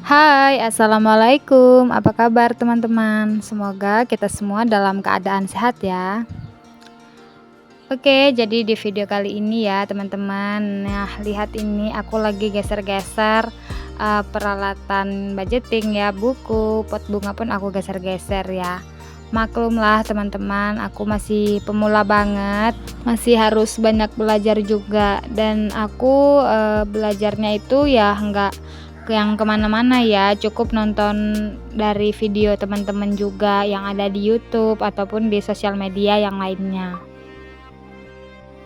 Hai, assalamualaikum. Apa kabar, teman-teman? Semoga kita semua dalam keadaan sehat, ya. Oke, jadi di video kali ini ya, teman-teman. Nah, lihat ini aku lagi geser-geser peralatan budgeting ya, buku, pot bunga pun aku geser-geser ya. Maklumlah, teman-teman, aku masih pemula banget, masih harus banyak belajar juga, dan aku belajarnya itu ya nggak yang kemana-mana ya, cukup nonton dari video teman-teman juga yang ada di YouTube ataupun di sosial media yang lainnya.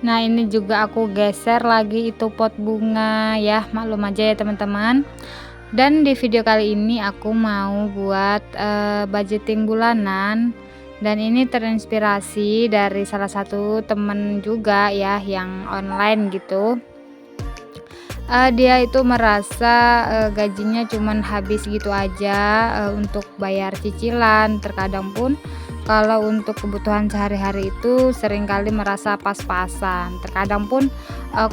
Nah, ini juga aku geser lagi itu pot bunga ya, maklum aja ya teman-teman. Dan di video kali ini aku mau buat budgeting bulanan, dan ini terinspirasi dari salah satu temen juga ya yang online gitu. Dia itu merasa gajinya cuman habis gitu aja untuk bayar cicilan, terkadang pun kalau untuk kebutuhan sehari-hari itu seringkali merasa pas-pasan, terkadang pun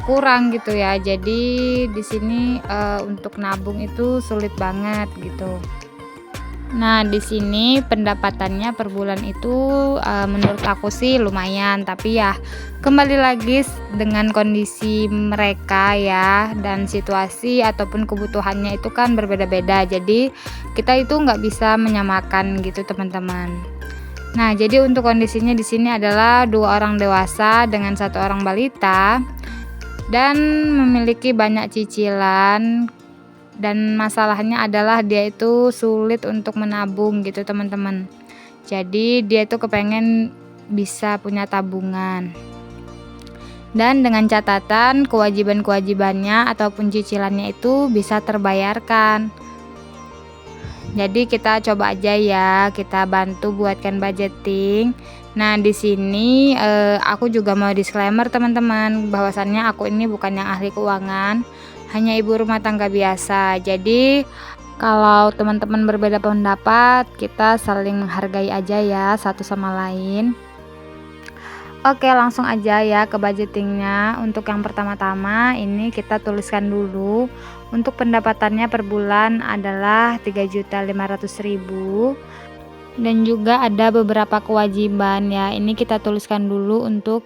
kurang gitu ya. Jadi di sini untuk nabung itu sulit banget gitu. Nah, di sini pendapatannya per bulan itu menurut aku sih lumayan, tapi ya kembali lagi dengan kondisi mereka ya, dan situasi ataupun kebutuhannya itu kan berbeda-beda. Jadi kita itu nggak bisa menyamakan gitu, teman-teman. Nah, jadi untuk kondisinya di sini adalah 2 orang dewasa dengan 1 orang balita dan memiliki banyak cicilan. Dan masalahnya adalah dia itu sulit untuk menabung gitu, teman-teman. Jadi dia itu kepengen bisa punya tabungan, dan dengan catatan kewajiban-kewajibannya ataupun cicilannya itu bisa terbayarkan. Jadi kita coba aja ya, kita bantu buatkan budgeting. Nah, di sini aku juga mau disclaimer, teman-teman, bahwasannya aku ini bukan yang ahli keuangan, hanya ibu rumah tangga biasa. Jadi kalau teman-teman berbeda pendapat, kita saling menghargai aja ya satu sama lain. Oke, langsung aja ya ke budgetingnya. Untuk yang pertama-tama ini kita tuliskan dulu, untuk pendapatannya per bulan adalah 3.500.000, dan juga ada beberapa kewajiban ya. Ini kita tuliskan dulu untuk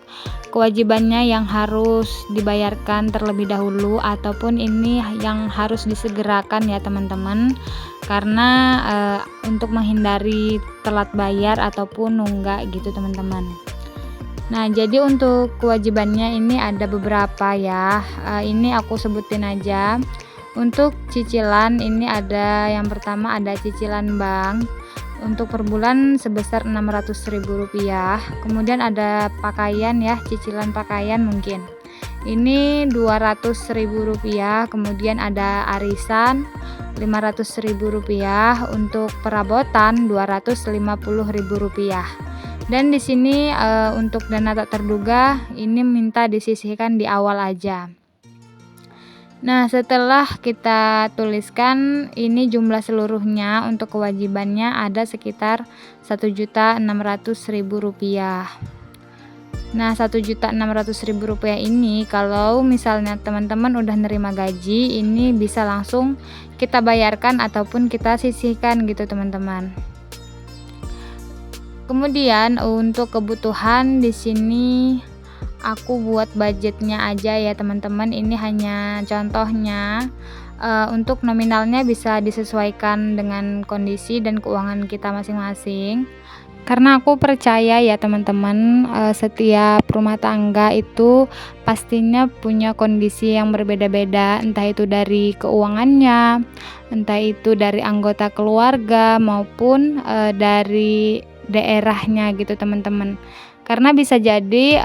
kewajibannya yang harus dibayarkan terlebih dahulu, ataupun ini yang harus disegerakan ya, teman-teman, karena untuk menghindari telat bayar ataupun nunggak gitu, teman-teman. Nah, jadi untuk kewajibannya ini ada beberapa ya. Ini aku sebutin aja. Untuk cicilan ini ada, yang pertama ada cicilan bank untuk per bulan sebesar Rp600.000. Kemudian ada pakaian ya, cicilan pakaian mungkin. Ini Rp200.000. Kemudian ada arisan Rp500.000. Untuk perabotan Rp250.000. Dan di sini untuk dana tak terduga ini minta disisihkan di awal aja. Nah, setelah kita tuliskan ini jumlah seluruhnya, untuk kewajibannya ada sekitar Rp1.600.000. Nah, Rp1.600.000 ini kalau misalnya teman-teman udah nerima gaji, ini bisa langsung kita bayarkan ataupun kita sisihkan gitu, teman-teman. Kemudian untuk kebutuhan di sini aku buat budgetnya aja ya, teman-teman. Ini hanya contohnya. Untuk nominalnya bisa disesuaikan dengan kondisi dan keuangan kita masing-masing. Karena aku percaya ya, teman-teman, setiap rumah tangga itu pastinya punya kondisi yang berbeda-beda, entah itu dari keuangannya, entah itu dari anggota keluarga maupun dari daerahnya gitu, teman-teman. Karena bisa jadi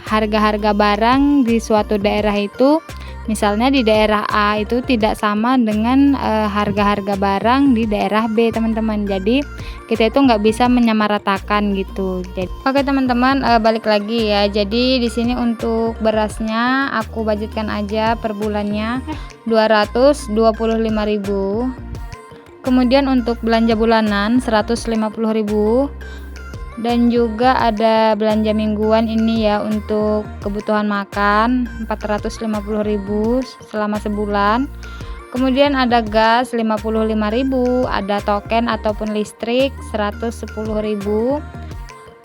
harga-harga barang di suatu daerah itu, misalnya di daerah A itu tidak sama dengan harga-harga barang di daerah B, teman-teman. Jadi kita itu nggak bisa menyamaratakan gitu. Oke, teman-teman, balik lagi ya. Jadi di sini untuk berasnya aku budgetkan aja per bulannya Rp225.000. Kemudian untuk belanja bulanan Rp150.000, dan juga ada belanja mingguan ini ya, untuk kebutuhan makan Rp450.000 selama sebulan. Kemudian ada gas 55.000, ada token ataupun listrik 110.000,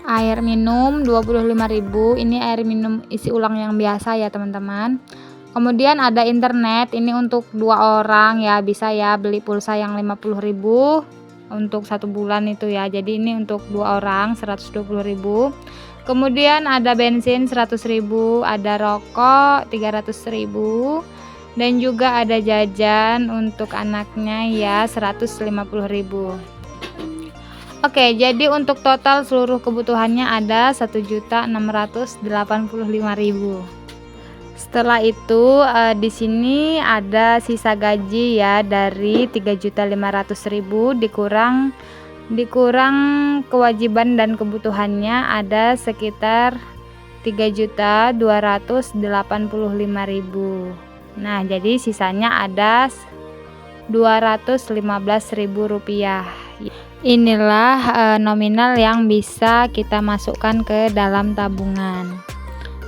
air minum 25.000. Ini air minum isi ulang yang biasa ya teman-teman. Kemudian ada internet, ini untuk 2 orang ya, bisa ya beli pulsa yang 50.000 untuk 1 bulan itu ya. Jadi ini untuk 2 orang 120.000. Kemudian ada bensin 100.000, ada rokok 300.000, dan juga ada jajan untuk anaknya ya 150.000. Oke, jadi untuk total seluruh kebutuhannya ada 1.685.000. Setelah itu di sini ada sisa gaji ya, dari 3.500.000 dikurang kewajiban dan kebutuhannya ada sekitar 3.285.000. Nah, jadi sisanya ada 215.000 rupiah. Inilah nominal yang bisa kita masukkan ke dalam tabungan.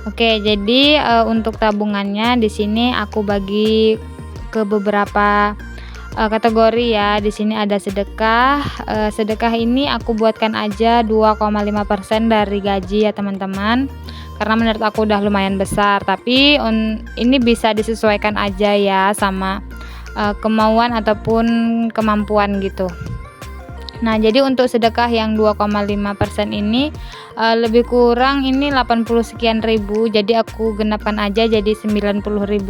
Oke, jadi untuk tabungannya di sini aku bagi ke beberapa kategori ya. Di sini ada sedekah. Sedekah ini aku buatkan aja 2,5% dari gaji ya teman-teman. Karena menurut aku udah lumayan besar, tapi ini bisa disesuaikan aja ya sama kemauan ataupun kemampuan gitu. Nah, jadi untuk sedekah yang 2,5% ini lebih kurang ini 80 sekian ribu. Jadi aku genapkan aja jadi 90.000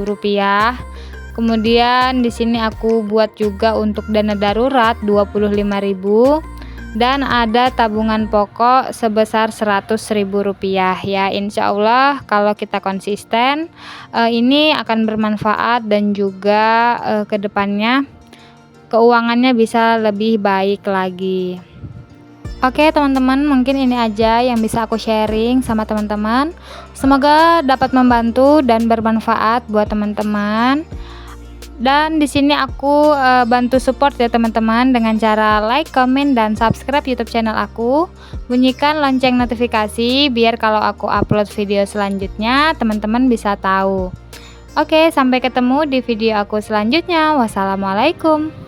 rupiah. Kemudian di sini aku buat juga untuk dana darurat 25.000 dan ada tabungan pokok sebesar 100.000 rupiah ya. Insya Allah kalau kita konsisten ini akan bermanfaat dan juga kedepannya keuangannya bisa lebih baik lagi. Oke teman-teman, mungkin ini aja yang bisa aku sharing sama teman-teman. Semoga dapat membantu dan bermanfaat buat teman-teman. Dan di sini aku bantu support ya teman-teman dengan cara like, comment, dan subscribe YouTube channel aku. Bunyikan lonceng notifikasi biar kalau aku upload video selanjutnya teman-teman bisa tahu. Oke, sampai ketemu di video aku selanjutnya. Wassalamualaikum.